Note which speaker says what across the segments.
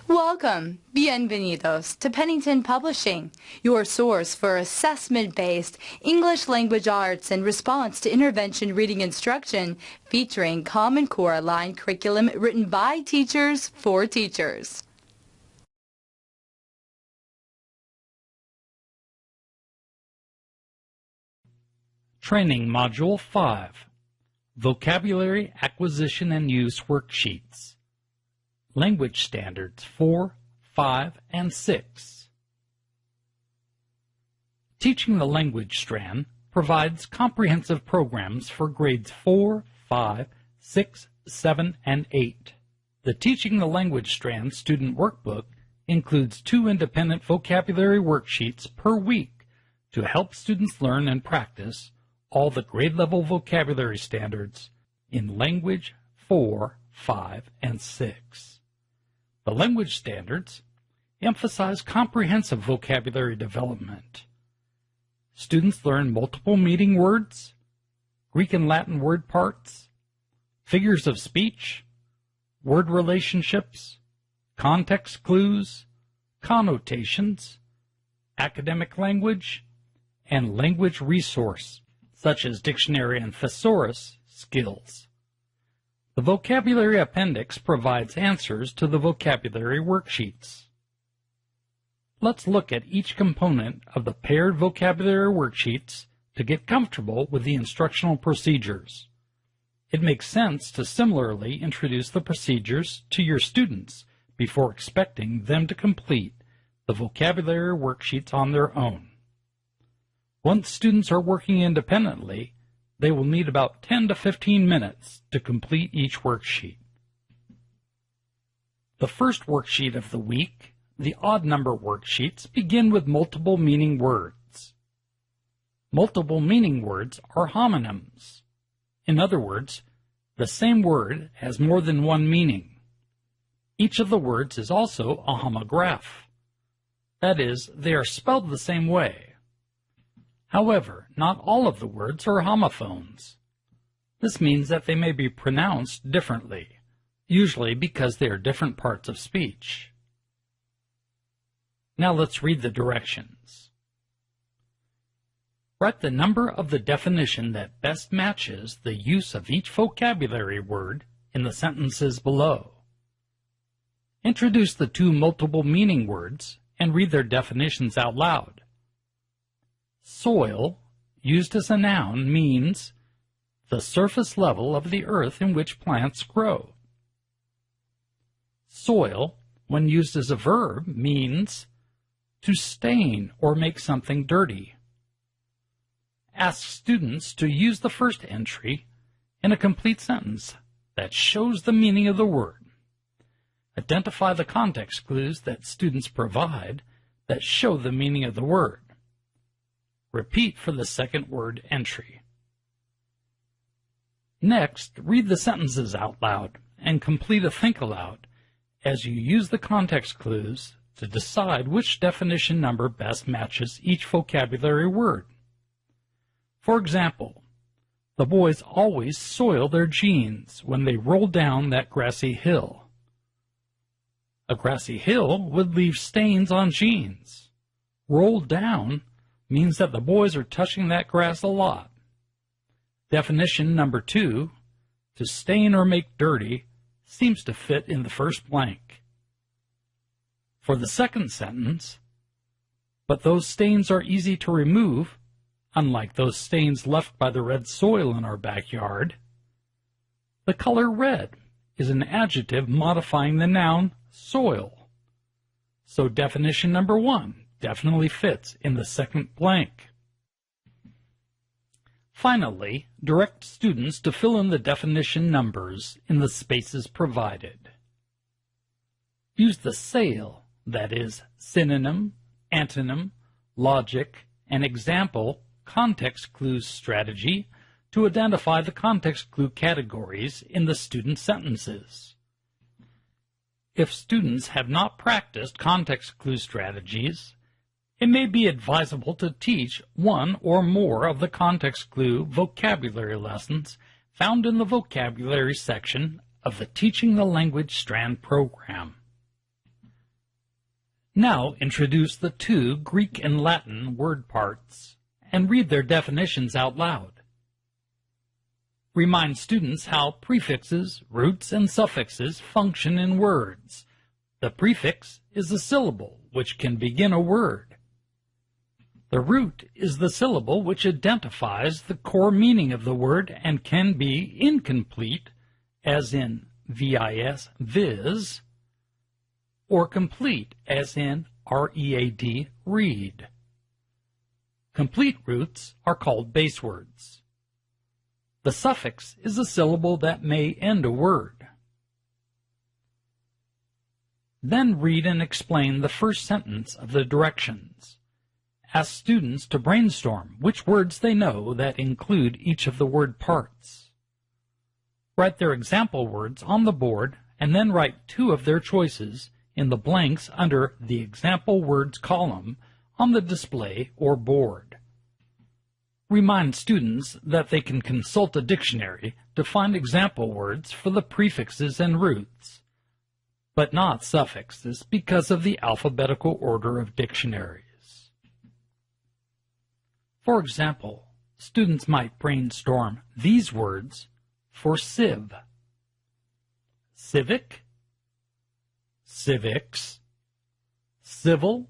Speaker 1: Welcome, bienvenidos, to Pennington Publishing, your source for assessment-based English language arts and response to intervention reading instruction featuring Common Core aligned curriculum written by teachers for teachers.
Speaker 2: Training Module 5, Vocabulary Acquisition and Use Worksheets. Language Standards 4, 5, and 6. Teaching the Language Strand provides comprehensive programs for grades 4, 5, 6, 7, and 8. The Teaching the Language Strand student workbook includes 2 independent vocabulary worksheets per week to help students learn and practice all the grade-level vocabulary standards in Language 4, 5, and 6. The language standards emphasize comprehensive vocabulary development. Students learn multiple meaning words, Greek and Latin word parts, figures of speech, word relationships, context clues, connotations, academic language, and language resource, such as dictionary and thesaurus skills. The vocabulary appendix provides answers to the vocabulary worksheets. Let's look at each component of the paired vocabulary worksheets to get comfortable with the instructional procedures. It makes sense to similarly introduce the procedures to your students before expecting them to complete the vocabulary worksheets on their own. Once students are working independently, they will need about 10 to 15 minutes to complete each worksheet. The first worksheet of the week, the odd number worksheets, begin with multiple meaning words. Multiple meaning words are homonyms. In other words, the same word has more than one meaning. Each of the words is also a homograph. That is, they are spelled the same way. However, not all of the words are homophones. This means that they may be pronounced differently, usually because they are different parts of speech. Now let's read the directions. Write the number of the definition that best matches the use of each vocabulary word in the sentences below. Introduce the 2 multiple meaning words and read their definitions out loud. Soil, used as a noun, means the surface level of the earth in which plants grow. Soil, when used as a verb, means to stain or make something dirty. Ask students to use the first entry in a complete sentence that shows the meaning of the word. Identify the context clues that students provide that show the meaning of the word. Repeat for the second word entry. Next, read the sentences out loud and complete a think aloud as you use the context clues to decide which definition number best matches each vocabulary word. For example, the boys always soil their jeans when they roll down that grassy hill. A grassy hill would leave stains on jeans. Roll down means that the boys are touching that grass a lot. Definition number 2, to stain or make dirty, seems to fit in the first blank. For the second sentence, but those stains are easy to remove, unlike those stains left by the red soil in our backyard. The color red is an adjective modifying the noun soil. So definition number 1 definitely fits in the second blank. Finally, direct students to fill in the definition numbers in the spaces provided. Use the SAIL, that is, synonym, antonym, logic, and example context clues strategy to identify the context clue categories in the student sentences. If students have not practiced context clue strategies, it may be advisable to teach one or more of the context clue vocabulary lessons found in the vocabulary section of the Teaching the Language Strand program. Now introduce the two Greek and Latin word parts and read their definitions out loud. Remind students how prefixes, roots, and suffixes function in words. The prefix is a syllable which can begin a word. The root is the syllable which identifies the core meaning of the word and can be incomplete, as in vis, viz, or complete, as in read, read. Complete roots are called base words. The suffix is a syllable that may end a word. Then read and explain the first sentence of the directions. Ask students to brainstorm which words they know that include each of the word parts. Write their example words on the board and then write two of their choices in the blanks under the example words column on the display or board. Remind students that they can consult a dictionary to find example words for the prefixes and roots, but not suffixes because of the alphabetical order of dictionaries. For example, students might brainstorm these words for sieve: civic, civics, civil,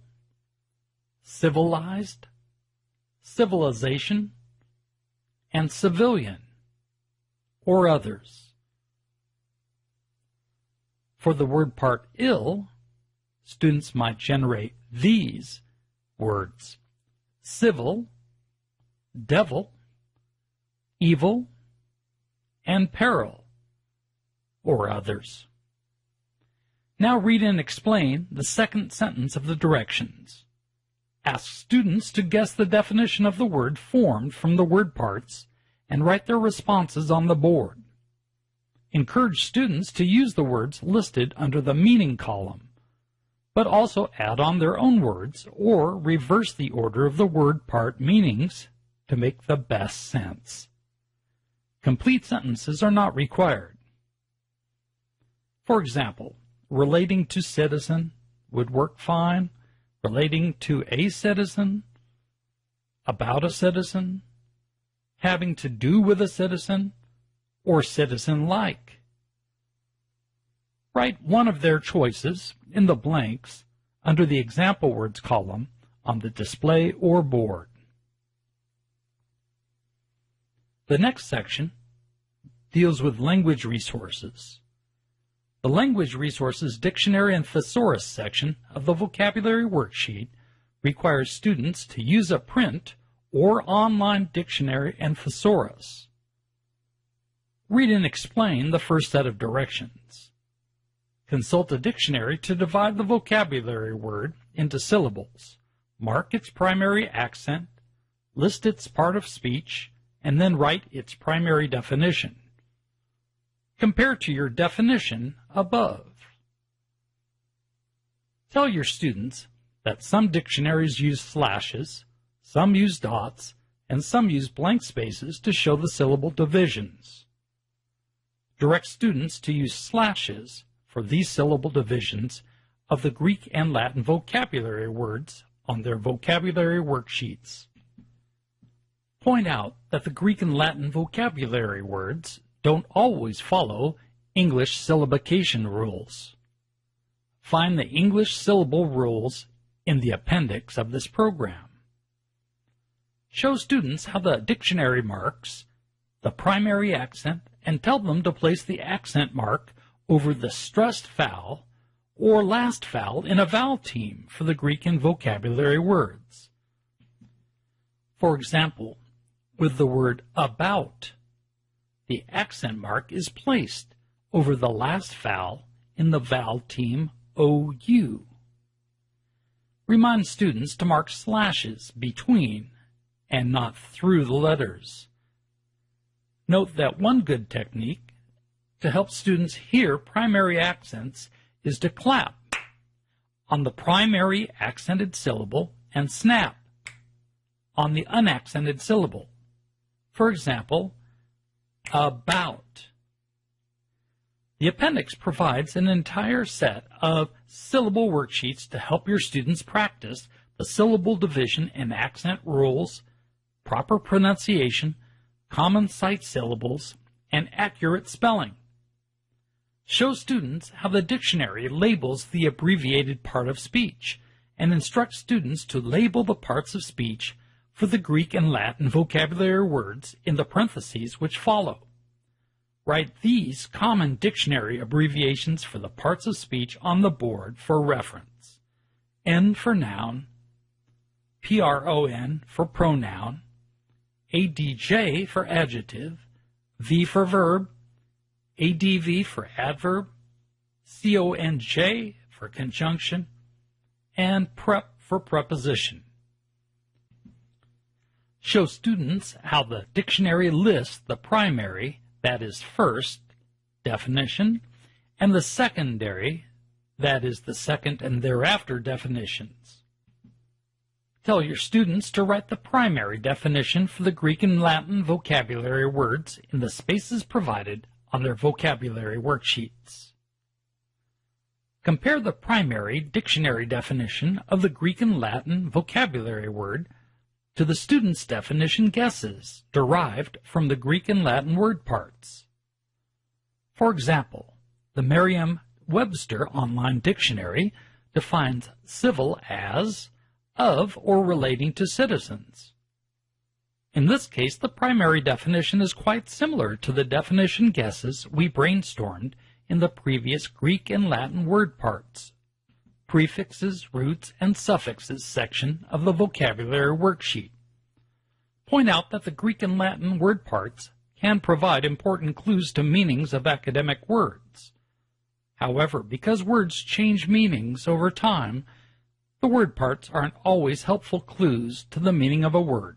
Speaker 2: civilized, civilization, and civilian, or others. For the word part ill, students might generate these words: civil, devil, evil, and peril, or others. Now read and explain the second sentence of the directions. Ask students to guess the definition of the word formed from the word parts and write their responses on the board. Encourage students to use the words listed under the meaning column, but also add on their own words or reverse the order of the word part meanings to make the best sense. Complete sentences are not required. For example, relating to citizen would work fine. Relating to a citizen, about a citizen, having to do with a citizen, or citizen-like. Write one of their choices in the blanks under the example words column on the display or board. The next section deals with language resources. The Language Resources Dictionary and Thesaurus section of the Vocabulary Worksheet requires students to use a print or online dictionary and thesaurus. Read and explain the first set of directions. Consult a dictionary to divide the vocabulary word into syllables. Mark its primary accent, list its part of speech, and then write its primary definition. Compare to your definition above. Tell your students that some dictionaries use slashes, some use dots, and some use blank spaces to show the syllable divisions. Direct students to use slashes for these syllable divisions of the Greek and Latin vocabulary words on their vocabulary worksheets. Point out that the Greek and Latin vocabulary words don't always follow English syllabication rules. Find the English syllable rules in the appendix of this program. Show students how the dictionary marks the primary accent and tell them to place the accent mark over the stressed vowel or last vowel in a vowel team for the Greek and vocabulary words. For example, with the word about, the accent mark is placed over the last vowel in the vowel team OU. Remind students to mark slashes between and not through the letters. Note that one good technique to help students hear primary accents is to clap on the primary accented syllable and snap on the unaccented syllable. For example, about. The appendix provides an entire set of syllable worksheets to help your students practice the syllable division and accent rules, proper pronunciation, common sight syllables, and accurate spelling. Show students how the dictionary labels the abbreviated part of speech and instruct students to label the parts of speech for the Greek and Latin vocabulary words in the parentheses which follow. Write these common dictionary abbreviations for the parts of speech on the board for reference. N for noun, PRON for pronoun, ADJ for adjective, V for verb, ADV for adverb, CONJ for conjunction, and PREP for preposition. Show students how the dictionary lists the primary, that is first, definition, and the secondary, that is the second and thereafter definitions. Tell your students to write the primary definition for the Greek and Latin vocabulary words in the spaces provided on their vocabulary worksheets. Compare the primary dictionary definition of the Greek and Latin vocabulary word to the student's definition guesses derived from the Greek and Latin word parts. For example, the Merriam-Webster Online Dictionary defines civil as of or relating to citizens. In this case, the primary definition is quite similar to the definition guesses we brainstormed in the previous Greek and Latin word parts, prefixes, roots, and suffixes section of the vocabulary worksheet. Point out that the Greek and Latin word parts can provide important clues to meanings of academic words. However, because words change meanings over time, the word parts aren't always helpful clues to the meaning of a word.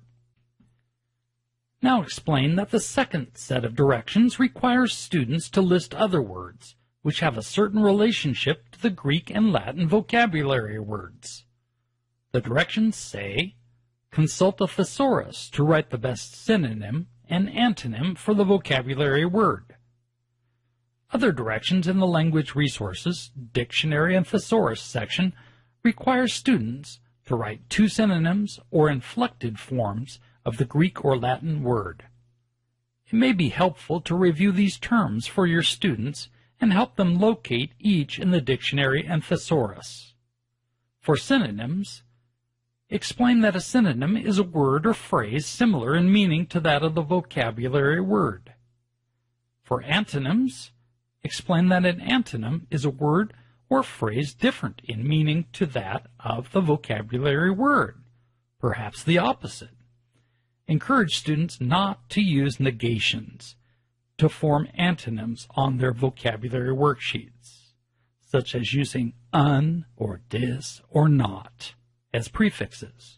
Speaker 2: Now explain that the second set of directions requires students to list other words which have a certain relationship to the Greek and Latin vocabulary words. The directions say, consult a thesaurus to write the best synonym and antonym for the vocabulary word. Other directions in the Language Resources, Dictionary, and Thesaurus section require students to write 2 synonyms or inflected forms of the Greek or Latin word. It may be helpful to review these terms for your students and help them locate each in the dictionary and thesaurus. For synonyms, explain that a synonym is a word or phrase similar in meaning to that of the vocabulary word. For antonyms, explain that an antonym is a word or phrase different in meaning to that of the vocabulary word, perhaps the opposite. Encourage students not to use negations to form antonyms on their vocabulary worksheets, such as using un or dis or not as prefixes.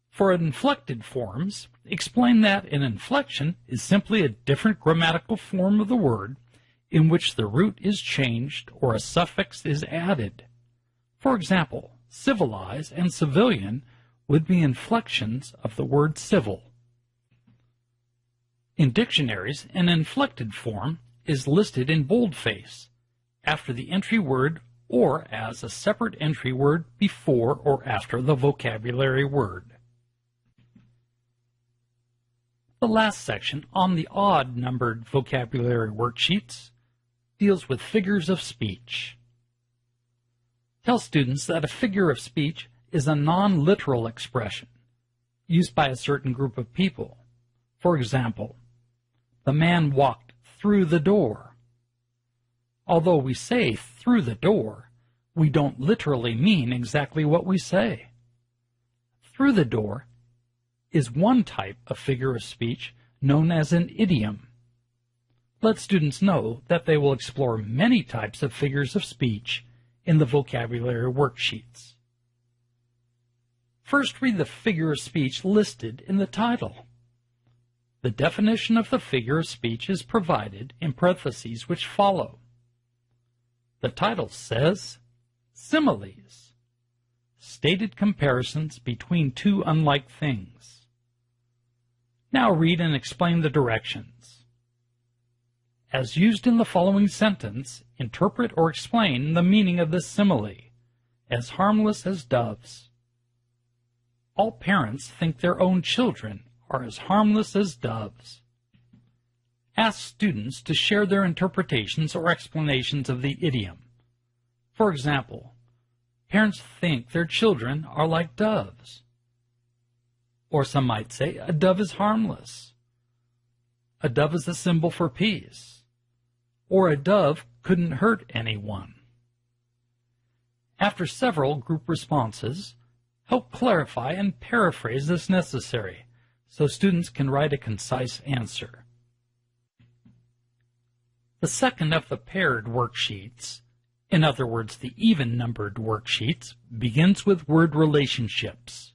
Speaker 2: For inflected forms, explain that an inflection is simply a different grammatical form of the word in which the root is changed or a suffix is added. For example, civilize and civilian would be inflections of the word civil. In dictionaries, an inflected form is listed in boldface after the entry word or as a separate entry word before or after the vocabulary word. The last section on the odd-numbered vocabulary worksheets deals with figures of speech. Tell students that a figure of speech is a non-literal expression used by a certain group of people. For example, the man walked through the door. Although we say through the door, we don't literally mean exactly what we say. Through the door is one type of figure of speech known as an idiom. Let students know that they will explore many types of figures of speech in the vocabulary worksheets. First, read the figure of speech listed in the title. The definition of the figure of speech is provided in parentheses which follow. The title says, similes, stated comparisons between two unlike things. Now read and explain the directions. as used in the following sentence, interpret or explain the meaning of this simile. As harmless as doves. All parents think their own children are as harmless as doves. Ask students to share their interpretations or explanations of the idiom. For example, parents think their children are like doves. Or some might say, a dove is harmless. A dove is a symbol for peace. Or a dove couldn't hurt anyone. After several group responses, help clarify and paraphrase as necessary so students can write a concise answer. The second of the paired worksheets, in other words, the even-numbered worksheets, begins with word relationships.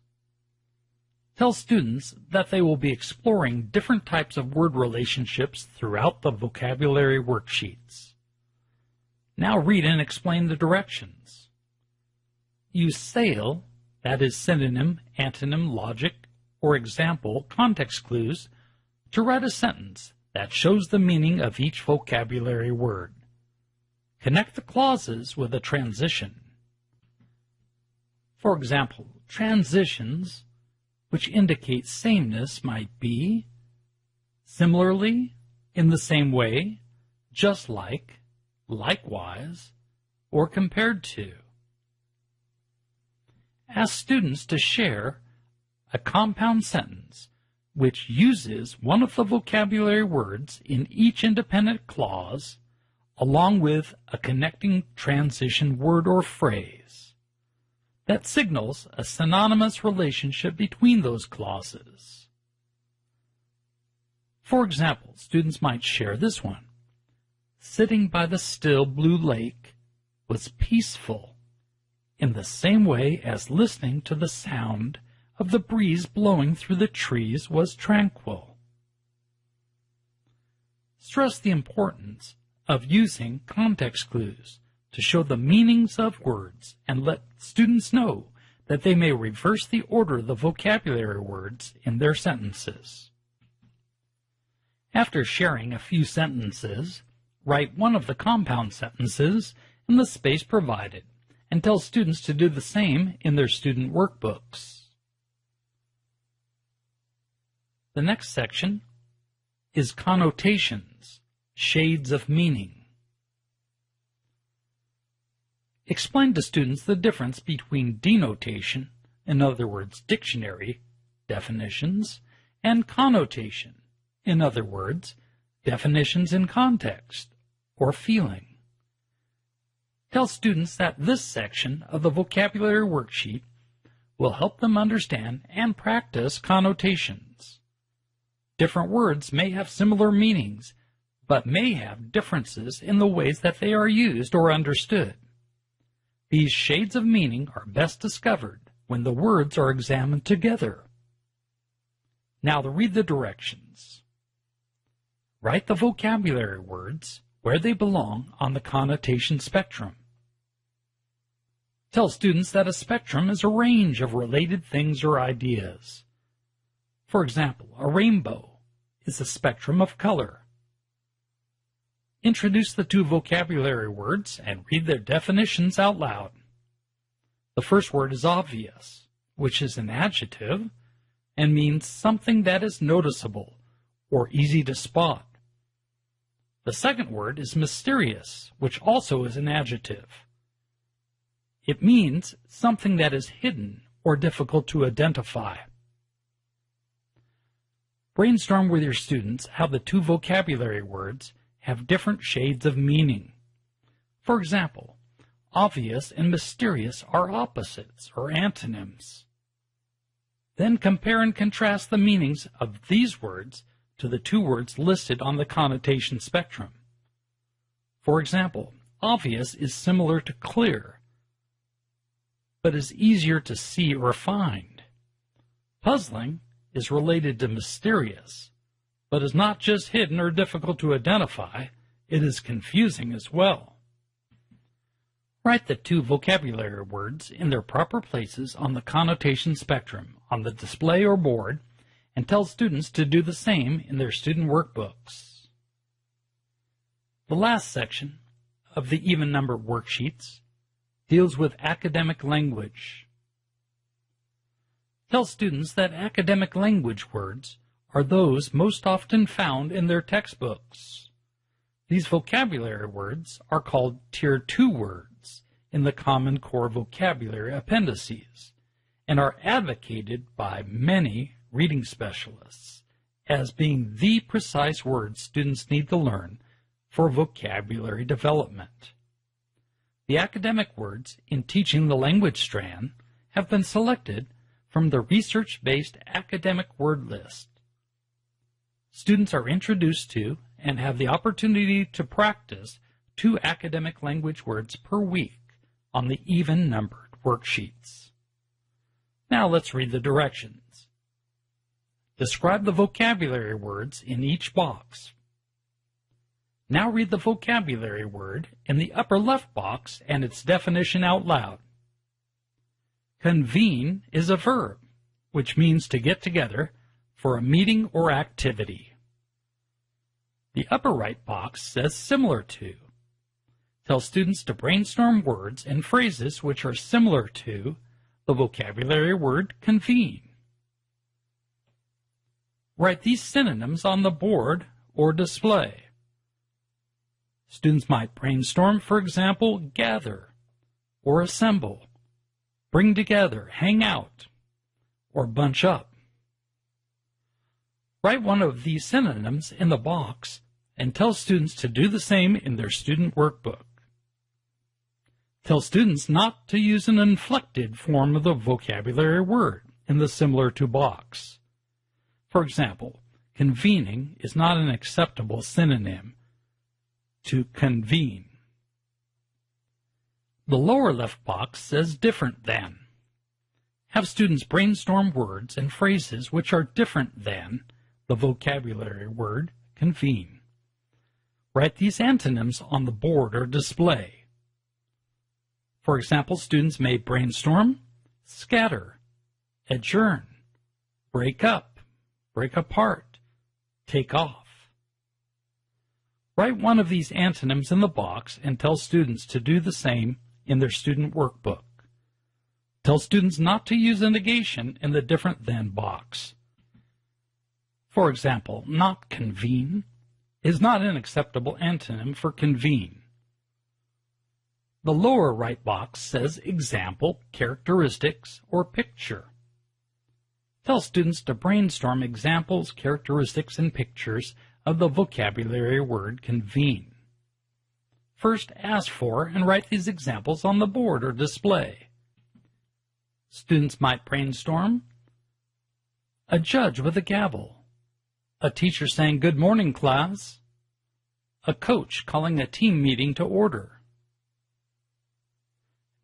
Speaker 2: Tell students that they will be exploring different types of word relationships throughout the vocabulary worksheets. Now read and explain the directions. Use sail, that is synonym, antonym, logic, or example context clues to write a sentence that shows the meaning of each vocabulary word. Connect the clauses with a transition. For example, transitions which indicate sameness might be similarly, in the same way, just like, likewise, or compared to. Ask students to share a compound sentence which uses one of the vocabulary words in each independent clause along with a connecting transition word or phrase that signals a synonymous relationship between those clauses. For example, students might share this one. Sitting by the still blue lake was peaceful in the same way as listening to the sound of the breeze blowing through the trees was tranquil. Stress the importance of using context clues to show the meanings of words and let students know that they may reverse the order of the vocabulary words in their sentences. After sharing a few sentences, write one of the compound sentences in the space provided and tell students to do the same in their student workbooks. The next section is connotations, shades of meaning. Explain to students the difference between denotation, in other words, dictionary definitions, and connotation, in other words, definitions in context or feeling. Tell students that this section of the vocabulary worksheet will help them understand and practice connotations. Different words may have similar meanings, but may have differences in the ways that they are used or understood. These shades of meaning are best discovered when the words are examined together. Now read the directions. Write the vocabulary words where they belong on the connotation spectrum. Tell students that a spectrum is a range of related things or ideas. For example, a rainbow is a spectrum of color. Introduce the two vocabulary words and read their definitions out loud. The first word is obvious, which is an adjective and means something that is noticeable or easy to spot. The second word is mysterious, which also is an adjective. It means something that is hidden or difficult to identify. Brainstorm with your students how the two vocabulary words have different shades of meaning. For example, obvious and mysterious are opposites or antonyms. Then compare and contrast the meanings of these words to the two words listed on the connotation spectrum. For example, obvious is similar to clear, but is easier to see or find. Puzzling is related to mysterious, but is not just hidden or difficult to identify, it is confusing as well. Write the two vocabulary words in their proper places on the connotation spectrum on the display or board and tell students to do the same in their student workbooks. The last section of the even number worksheets deals with academic language. Tell students that academic language words are those most often found in their textbooks. These vocabulary words are called Tier 2 words in the Common Core Vocabulary appendices and are advocated by many reading specialists as being the precise words students need to learn for vocabulary development. The academic words in Teaching the Language Strand have been selected from the research-based academic word list. Students are introduced to and have the opportunity to practice 2 academic language words per week on the even-numbered worksheets. Now let's read the directions. Describe the vocabulary words in each box. Now read the vocabulary word in the upper left box and its definition out loud. Convene is a verb, which means to get together for a meeting or activity. The upper right box says similar to. Tell students to brainstorm words and phrases which are similar to the vocabulary word convene. Write these synonyms on the board or display. Students might brainstorm, for example, gather or assemble, bring together, hang out, or bunch up. Write one of these synonyms in the box and tell students to do the same in their student workbook. Tell students not to use an inflected form of the vocabulary word in the similar to box. For example, convening is not an acceptable synonym to convene. The lower left box says different than. Have students brainstorm words and phrases which are different than the vocabulary word convene. Write these antonyms on the board or display. For example, students may brainstorm, scatter, adjourn, break up, break apart, take off. Write one of these antonyms in the box and tell students to do the same in their student workbook. Tell students not to use a negation in the different than box. For example, not convene is not an acceptable antonym for convene. The lower right box says example, characteristics, or picture. Tell students to brainstorm examples, characteristics, and pictures of the vocabulary word convene. First, ask for and write these examples on the board or display. Students might brainstorm a judge with a gavel, a teacher saying, "Good morning, class," a coach calling a team meeting to order.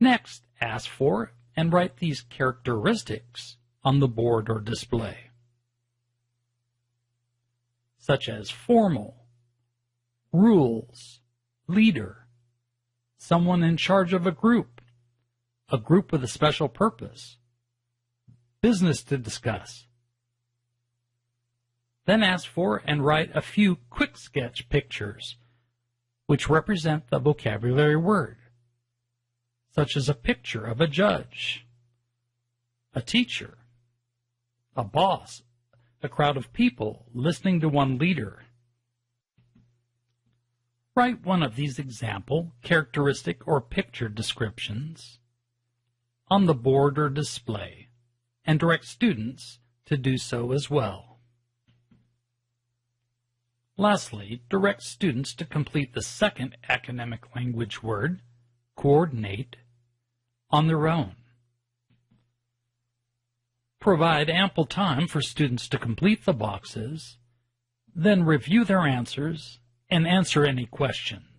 Speaker 2: Next, ask for and write these characteristics on the board or display, such as formal, rules, leader, someone in charge of a group with a special purpose, business to discuss. Then ask for and write a few quick sketch pictures which represent the vocabulary word, such as a picture of a judge, a teacher, a boss, a crowd of people listening to one leader. Write one of these example, characteristic, or picture descriptions on the board or display and direct students to do so as well. Lastly, direct students to complete the second academic language word, coordinate, on their own. Provide ample time for students to complete the boxes, then review their answers and answer any questions.